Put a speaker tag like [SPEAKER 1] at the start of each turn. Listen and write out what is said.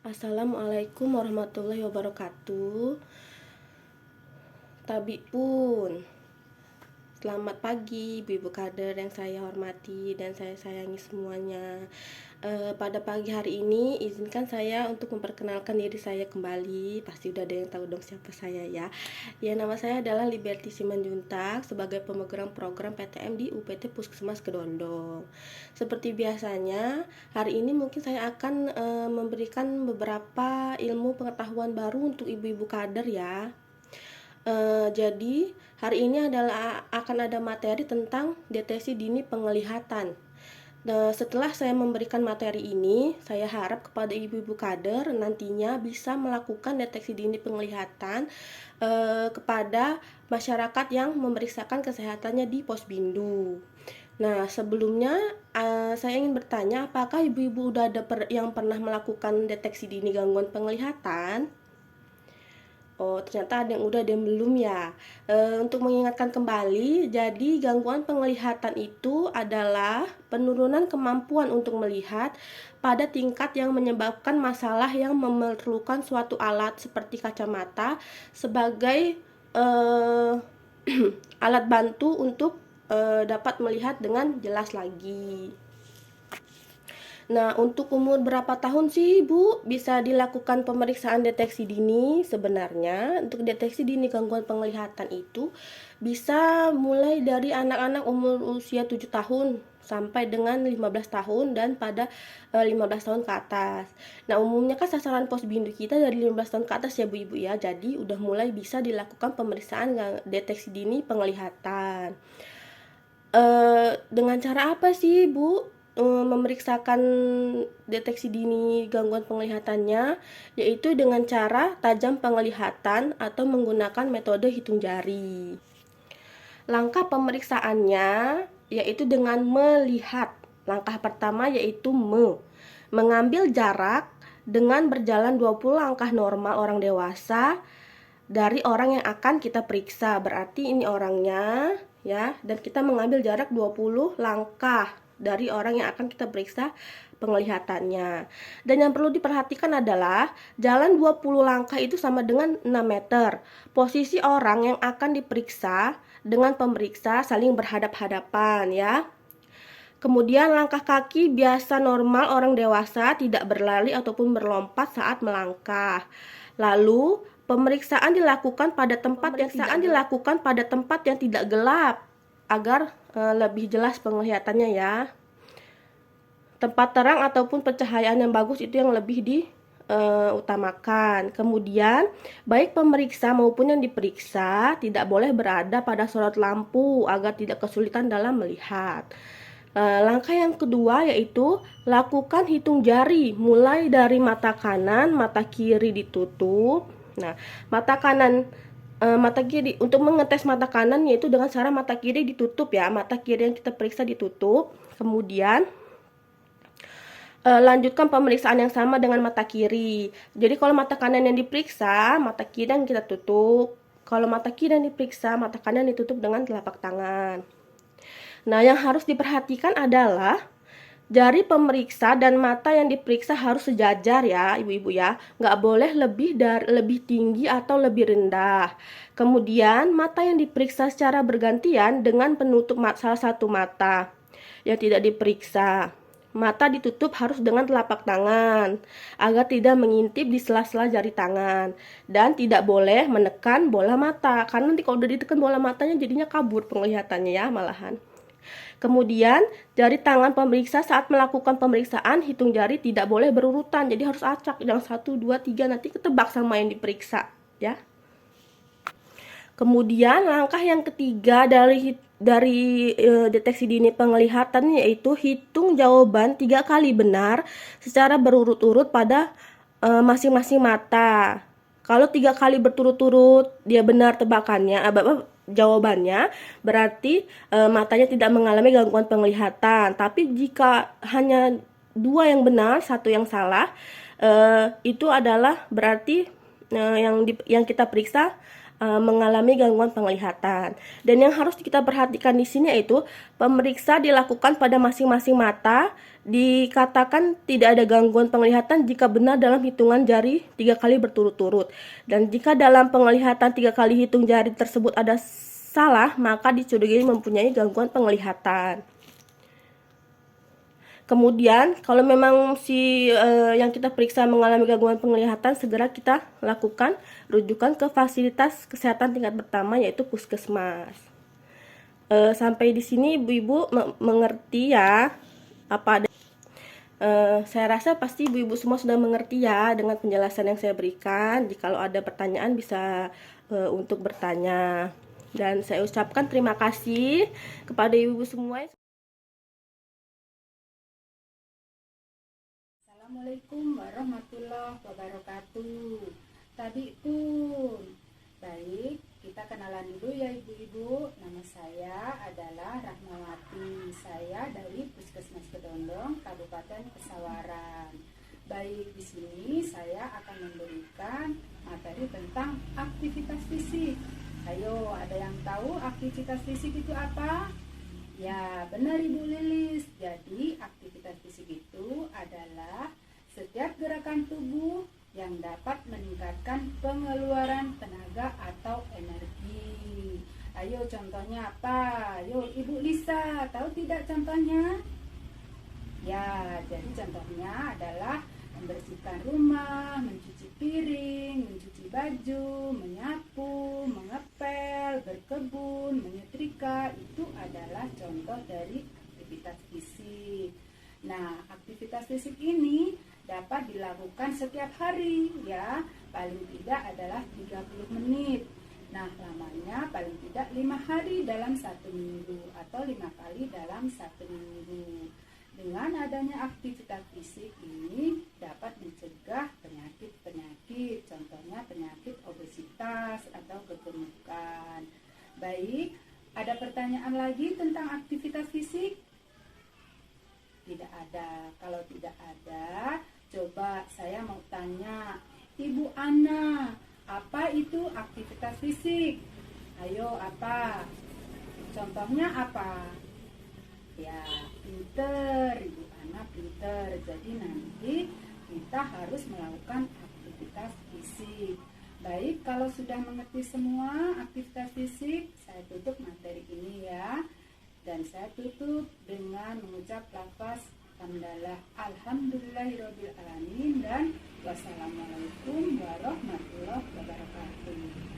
[SPEAKER 1] Assalamualaikum warahmatullahi wabarakatuh. Tabi pun, selamat pagi Ibu-Ibu Kader yang saya hormati dan saya sayangi semuanya. Pada pagi hari ini izinkan saya untuk memperkenalkan diri saya kembali. Pasti udah ada yang tahu dong siapa saya ya. Ya, nama saya adalah Liberty Simanjuntak sebagai pemegang program PTM di UPT Puskesmas Kedondong. Seperti biasanya, hari ini mungkin saya akan memberikan beberapa ilmu pengetahuan baru untuk ibu-ibu kader ya. Jadi hari ini akan ada materi tentang deteksi dini penglihatan. Nah, setelah saya memberikan materi ini, saya harap kepada ibu-ibu kader nantinya bisa melakukan deteksi dini penglihatan kepada masyarakat yang memeriksakan kesehatannya di Posbindu. Nah, sebelumnya saya ingin bertanya, apakah ibu-ibu udah ada yang pernah melakukan deteksi dini gangguan penglihatan? Oh, ternyata ada yang udah, ada yang belum ya. Untuk mengingatkan kembali, jadi gangguan penglihatan itu adalah penurunan kemampuan untuk melihat pada tingkat yang menyebabkan masalah yang memerlukan suatu alat seperti kacamata sebagai alat bantu untuk dapat melihat dengan jelas lagi. Nah, untuk umur berapa tahun sih Bu bisa dilakukan pemeriksaan deteksi dini? Sebenarnya untuk deteksi dini gangguan penglihatan itu bisa mulai dari anak-anak umur usia 7 tahun sampai dengan 15 tahun dan pada 15 tahun ke atas. Nah, umumnya kan sasaran Posbindu kita dari 15 tahun ke atas ya Bu Ibu ya. Jadi udah mulai bisa dilakukan pemeriksaan deteksi dini penglihatan. Dengan cara apa sih Bu memeriksakan deteksi dini gangguan penglihatannya, yaitu dengan cara tajam penglihatan atau menggunakan metode hitung jari. Langkah pemeriksaannya yaitu dengan melihat. Langkah pertama yaitu mengambil jarak dengan berjalan 20 langkah normal orang dewasa dari orang yang akan kita periksa. Berarti ini orangnya ya, dan kita mengambil jarak 20 langkah dari orang yang akan kita periksa penglihatannya. Dan yang perlu diperhatikan adalah jalan 20 langkah itu sama dengan 6 meter. Posisi orang yang akan diperiksa dengan pemeriksa saling berhadap-hadapan ya. Kemudian langkah kaki biasa normal orang dewasa, tidak berlari ataupun berlompat saat melangkah. Lalu pemeriksaan dilakukan pada tempat yang tidak gelap agar lebih jelas penglihatannya ya. Tempat terang ataupun pencahayaan yang bagus itu yang lebih diutamakan. Kemudian baik pemeriksa maupun yang diperiksa tidak boleh berada pada sorot lampu agar tidak kesulitan dalam melihat. Langkah yang kedua yaitu lakukan hitung jari mulai dari mata kanan, mata kiri ditutup. Nah, mata kiri untuk mengetes mata kanan yaitu dengan cara mata kiri ditutup ya, mata kiri yang kita periksa ditutup. Kemudian lanjutkan pemeriksaan yang sama dengan mata kiri. Jadi kalau mata kanan yang diperiksa, mata kiri yang kita tutup. Kalau mata kiri yang diperiksa, mata kanan ditutup dengan telapak tangan. Nah, yang harus diperhatikan adalah jari pemeriksa dan mata yang diperiksa harus sejajar ya, ibu-ibu ya. Nggak boleh lebih tinggi atau lebih rendah. Kemudian mata yang diperiksa secara bergantian dengan penutup salah satu mata yang tidak diperiksa. Mata ditutup harus dengan telapak tangan agar tidak mengintip di sela-sela jari tangan, dan tidak boleh menekan bola mata karena nanti kalau udah ditekan bola matanya jadinya kabur penglihatannya ya malahan. Kemudian jari tangan pemeriksa saat melakukan pemeriksaan hitung jari tidak boleh berurutan, jadi harus acak, jangan 1, 2, 3 nanti ketebak sama yang diperiksa ya. Kemudian langkah yang ketiga dari deteksi dini penglihatan yaitu hitung jawaban 3 kali benar secara berurut-urut pada masing-masing mata. Kalau 3 kali berturut-turut dia benar tebakannya, jawabannya, berarti matanya tidak mengalami gangguan penglihatan. Tapi jika hanya 2 yang benar, 1 yang salah, itu adalah berarti yang kita periksa mengalami gangguan penglihatan. Dan yang harus kita perhatikan di sini yaitu pemeriksa dilakukan pada masing-masing mata. Dikatakan tidak ada gangguan penglihatan jika benar dalam hitungan jari 3 kali berturut-turut. Dan jika dalam penglihatan 3 kali hitung jari tersebut ada salah, maka dicurigai mempunyai gangguan penglihatan. Kemudian, kalau memang yang kita periksa mengalami gangguan penglihatan, segera kita lakukan rujukan ke fasilitas kesehatan tingkat pertama, yaitu puskesmas. Sampai di sini ibu-ibu mengerti ya apa ada. Saya rasa pasti ibu-ibu semua sudah mengerti ya dengan penjelasan yang saya berikan. Jikalau ada pertanyaan bisa untuk bertanya. Dan saya ucapkan terima kasih kepada ibu-ibu semua.
[SPEAKER 2] Assalamualaikum warahmatullahi wabarakatuh. Tadi pun baik, kita kenalan dulu ya ibu-ibu. Nama saya adalah Rahmawati. Saya dari Puskesmas Kedondong, Kabupaten Pesawaran. Baik, di sini saya akan memberikan materi tentang aktivitas fisik. Ayo, ada yang tahu aktivitas fisik itu apa? Ya, benar Ibu Lilis. Jadi, aktivitas fisik itu adalah setiap gerakan tubuh yang dapat meningkatkan pengeluaran tenaga atau energi. Ayo, contohnya apa? Ayo, Ibu Lisa, tahu tidak contohnya? Ya, jadi contohnya adalah membersihkan rumah, mencuci piring, mencuci baju, menyapu, mengepel, berkebun, menyetrika. Itu adalah contoh dari aktivitas fisik. Nah, aktivitas fisik ini dapat dilakukan setiap hari ya. Paling tidak adalah 30 menit. Nah, lamanya paling tidak 5 hari dalam 1 minggu atau 5 kali dalam 1 minggu. Dengan adanya aktivitas fisik ini dapat mencegah penyakit-penyakit, contohnya penyakit obesitas atau kegemukan. Baik, ada pertanyaan lagi tentang aktivitas fisik? Tidak ada. Kalau tidak ada, coba saya mau tanya, Ibu Ana, apa itu aktivitas fisik? Ayo, apa? Contohnya apa? Ya, pinter, Ibu Ana pinter. Jadi nanti kita harus melakukan aktivitas fisik. Baik, kalau sudah mengerti semua aktivitas fisik, saya tutup materi ini ya. Dan saya tutup dengan mengucap lafaz hamdalah alhamdulillahirobbilalamin dan wassalamualaikum warahmatullahi wabarakatuh.